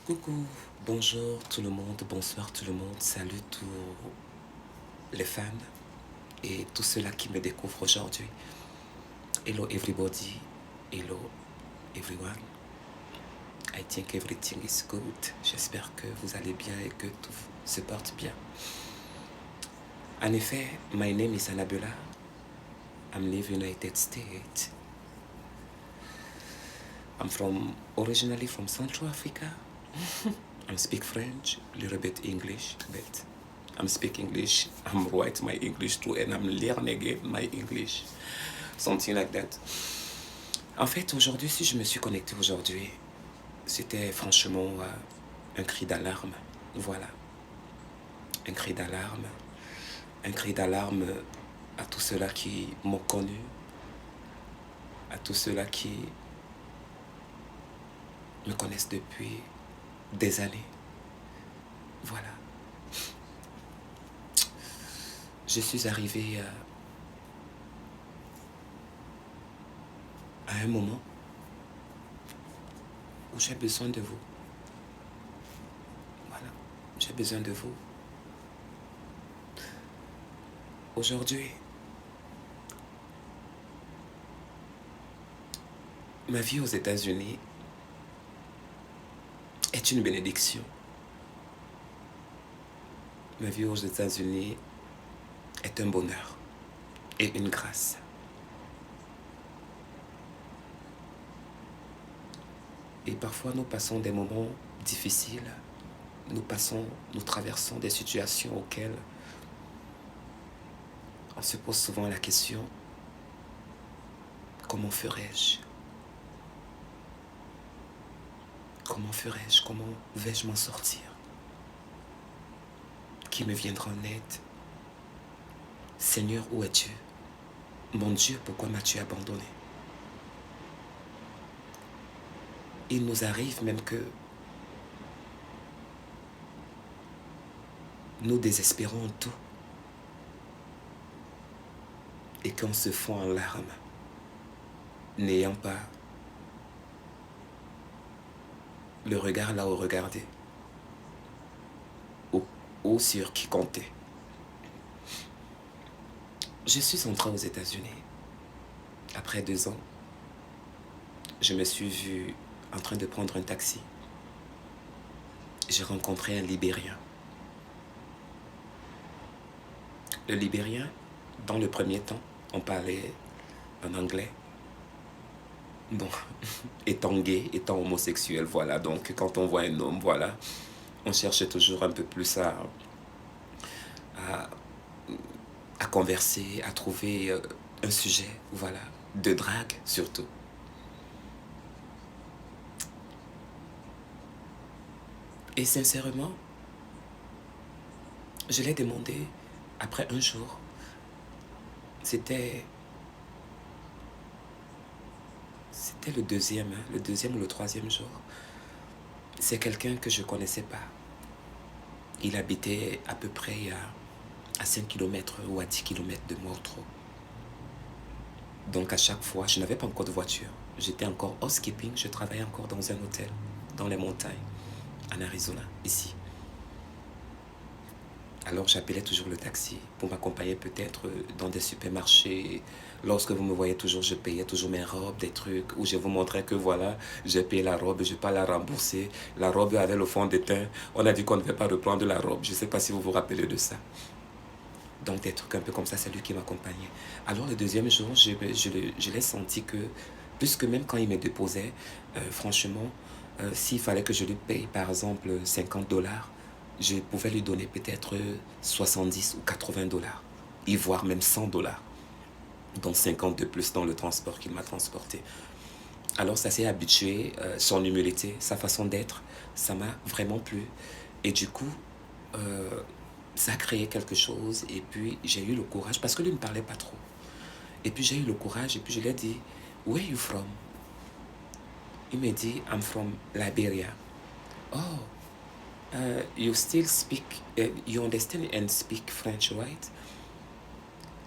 Coucou, bonjour tout le monde, bonsoir tout le monde, salut tous les fans et tous ceux-là qui me découvrent aujourd'hui. Hello everybody, hello everyone. I think everything is good. J'espère que vous allez bien et que tout se porte bien. En effet, my name is Annabella. I'm living in the United States. I'm originally from Central Africa. I speak French, a little bit English, but I'm speak English. I'm write my English too, and I'm learning again my English. Something like that. En fait, aujourd'hui, si je me suis connecté aujourd'hui, c'était franchement un cri d'alarme. Voilà. Un cri d'alarme. Un cri d'alarme à tous ceux-là qui m'ont connu, à tous ceux-là qui me connaissent depuis des années. Voilà. Je suis arrivé à un moment où j'ai besoin de vous. Voilà. J'ai besoin de vous. Aujourd'hui, ma vie aux États-Unis est une bénédiction. Ma vie aux États-Unis est un bonheur et une grâce. Et parfois, nous passons des moments difficiles. Nous traversons des situations auxquelles on se pose souvent la question, comment ferais-je? Comment ferais-je? Comment vais-je m'en sortir? Qui me viendra en aide? Seigneur, où es-tu? Mon Dieu, pourquoi m'as-tu abandonné? Il nous arrive même que nous désespérons en tout et qu'on se fond en larmes, n'ayant pas le regard là où regarder ou sur qui compter. Je suis entré aux États-Unis. Après 2 ans, je me suis vu en train de prendre un taxi. J'ai rencontré un Libérien. Le Libérien, dans le premier temps, on parlait en anglais. Bon, étant gay, étant homosexuel, voilà. Donc, quand on voit un homme, voilà, on cherche toujours un peu plus à converser, à trouver un sujet, voilà, de drague surtout. Et sincèrement, je l'ai demandé après un jour. C'était le deuxième ou le troisième jour. C'est quelqu'un que je ne connaissais pas. Il habitait à peu près à 5 km ou à 10 km de moi ou trop. Donc à chaque fois, je n'avais pas encore de voiture. J'étais encore housekeeping, je travaillais encore dans un hôtel, dans les montagnes, en Arizona, ici. Alors j'appelais toujours le taxi pour m'accompagner peut-être dans des supermarchés. Lorsque vous me voyez toujours, je payais toujours mes robes, des trucs, où je vous montrais que voilà, j'ai payé la robe, je ne vais pas la rembourser. La robe avait le fond de teint. On a dit qu'on ne devait pas reprendre la robe. Je ne sais pas si vous vous rappelez de ça. Donc des trucs un peu comme ça, c'est lui qui m'accompagnait. Alors le deuxième jour, je l'ai senti que, puisque même quand il me déposait, franchement, s'il fallait que je lui paye par exemple $50, je pouvais lui donner peut-être 70 ou $80, et voire même $100, dont 50 de plus dans le transport qu'il m'a transporté. Alors ça s'est habitué, son humilité, sa façon d'être, ça m'a vraiment plu. Et du coup, ça a créé quelque chose et puis j'ai eu le courage, parce que lui ne parlait pas trop. Et puis j'ai eu le courage et puis je lui ai dit, where are you from? Il m'a dit, I'm from Liberia. Oh, you still speak, you understand and speak French, right?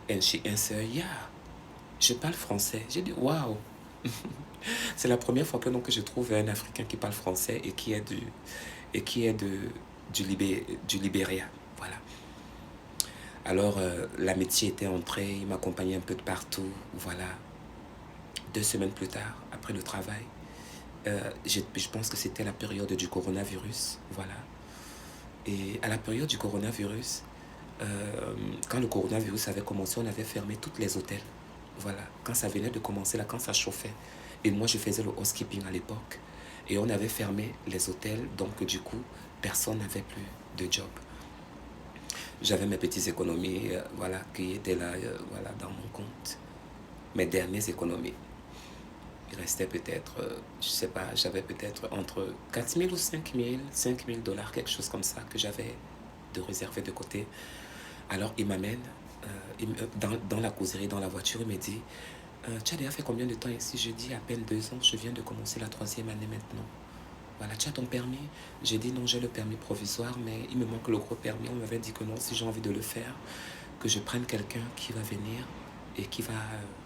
And she answered, yeah. Je parle français. J'ai dit, wow. C'est la première fois que, donc, que je trouve un Africain qui parle français et qui est du Libéria. Voilà. Alors, l'amitié était entrée, il m'accompagnait un peu de partout. Voilà. 2 semaines plus tard, après le travail, je pense que c'était la période du coronavirus. Voilà. Et à la période du coronavirus, quand le coronavirus avait commencé, on avait fermé tous les hôtels. Voilà. Quand ça venait de commencer, là, quand ça chauffait. Et moi, je faisais le housekeeping à l'époque. Et on avait fermé les hôtels. Donc, du coup, personne n'avait plus de job. J'avais mes petites économies, voilà, qui étaient là, voilà, dans mon compte. Mes dernières économies. Il restait peut-être, je sais pas, j'avais peut-être entre 4 000 ou 5 000 dollars, quelque chose comme ça, que j'avais de réservé de côté. Alors, il m'amène dans la causerie, dans la voiture, il me dit, tu as déjà fait combien de temps ici? Je dis, à peine 2 ans, je viens de commencer la 3e année maintenant. Voilà, tu as ton permis? J'ai dit non, j'ai le permis provisoire, mais il me manque le gros permis. On m'avait dit que non, si j'ai envie de le faire, que je prenne quelqu'un qui va venir et qui va,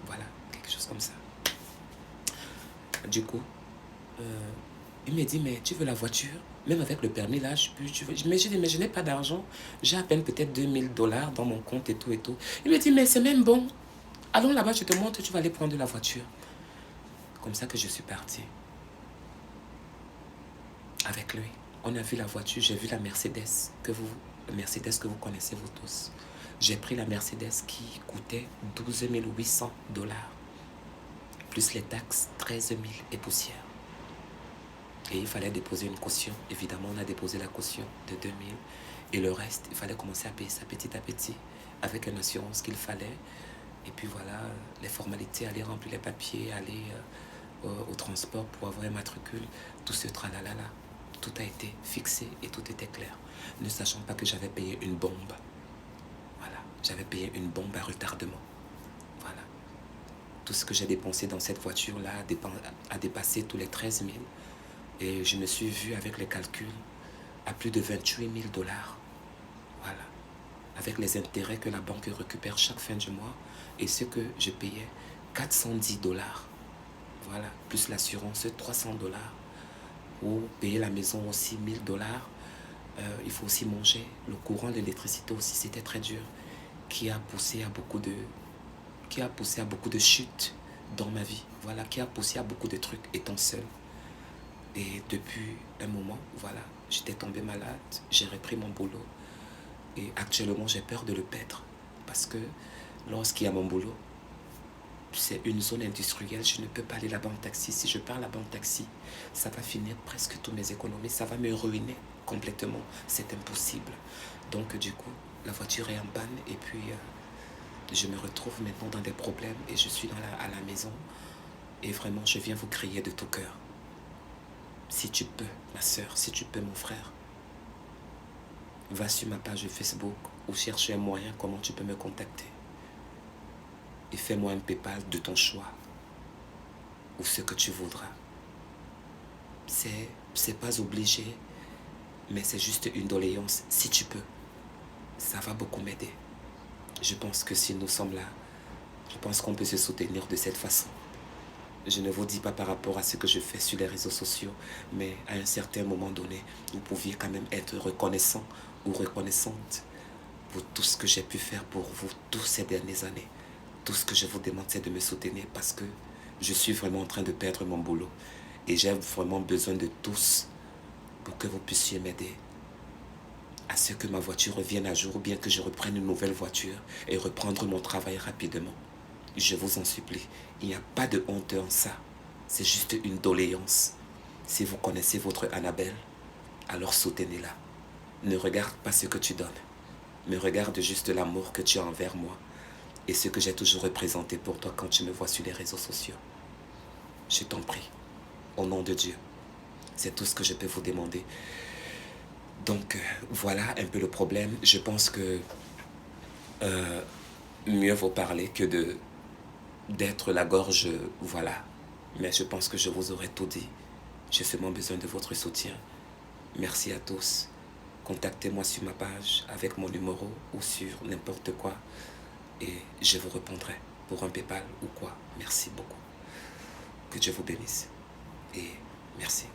voilà, quelque chose comme ça. Du coup, il me dit, mais tu veux la voiture? Même avec le permis, là, mais je dis, mais je n'ai pas d'argent. J'ai à peine peut-être 2 000 dollars dans mon compte et tout et tout. Il me dit, mais c'est même bon. Allons là-bas, je te montre, tu vas aller prendre la voiture. Comme ça que je suis parti. Avec lui. On a vu la voiture, j'ai vu la Mercedes que vous connaissez vous tous. J'ai pris la Mercedes qui coûtait 12 800 dollars. Plus les taxes, 13 000 et poussière. Et il fallait déposer une caution. Évidemment, on a déposé la caution de 2 000. Et le reste, il fallait commencer à payer ça petit à petit. Avec une assurance qu'il fallait. Et puis voilà, les formalités, aller remplir les papiers, aller au transport pour avoir un matricule. Tout ce tralala-là. Tout a été fixé et tout était clair. Ne sachant pas que j'avais payé une bombe. Voilà, j'avais payé une bombe à retardement. Voilà. Tout ce que j'ai dépensé dans cette voiture-là a dépassé tous les 13 000. Et je me suis vu avec les calculs à plus de 28 000 dollars. Voilà. Avec les intérêts que la banque récupère chaque fin du mois et ce que je payais, 410 dollars. Voilà. Plus l'assurance, 300 dollars. Ou payer la maison aussi 1 000 dollars. Il faut aussi manger. Le courant, l'électricité aussi, c'était très dur. Qui a poussé à beaucoup de chutes dans ma vie. Voilà, qui a poussé à beaucoup de trucs étant seul. Et depuis un moment, voilà, j'étais tombé malade, j'ai repris mon boulot. Et actuellement, j'ai peur de le perdre. Parce que lorsqu'il y a mon boulot, c'est une zone industrielle, je ne peux pas aller là-bas en taxi. Si je pars là-bas en taxi, ça va finir presque toutes mes économies, ça va me ruiner complètement. C'est impossible. Donc du coup, la voiture est en panne et puis je me retrouve maintenant dans des problèmes et je suis à la maison. Et vraiment, je viens vous crier de tout cœur. Si tu peux, ma soeur, si tu peux, mon frère, va sur ma page Facebook ou cherche un moyen comment tu peux me contacter. Et fais-moi un PayPal de ton choix. Ou ce que tu voudras. C'est pas obligé, mais c'est juste une doléance. Si tu peux, ça va beaucoup m'aider. Je pense que si nous sommes là, je pense qu'on peut se soutenir de cette façon. Je ne vous dis pas par rapport à ce que je fais sur les réseaux sociaux, mais à un certain moment donné, vous pouviez quand même être reconnaissant ou reconnaissante pour tout ce que j'ai pu faire pour vous toutes ces dernières années. Tout ce que je vous demande, c'est de me soutenir parce que je suis vraiment en train de perdre mon boulot. Et j'ai vraiment besoin de tous pour que vous puissiez m'aider à ce que ma voiture revienne à jour ou bien que je reprenne une nouvelle voiture et reprendre mon travail rapidement. Je vous en supplie, il n'y a pas de honte en ça. C'est juste une doléance. Si vous connaissez votre Annabelle, alors soutenez-la. Ne regarde pas ce que tu donnes, mais regarde juste l'amour que tu as envers moi et ce que j'ai toujours représenté pour toi quand tu me vois sur les réseaux sociaux. Je t'en prie, au nom de Dieu. C'est tout ce que je peux vous demander. Donc, voilà un peu le problème. Je pense que mieux vaut parler que d'être la gorge, voilà. Mais je pense que je vous aurais tout dit. J'ai seulement besoin de votre soutien. Merci à tous. Contactez-moi sur ma page avec mon numéro ou sur n'importe quoi. Et je vous répondrai pour un PayPal ou quoi. Merci beaucoup. Que Dieu vous bénisse. Et merci.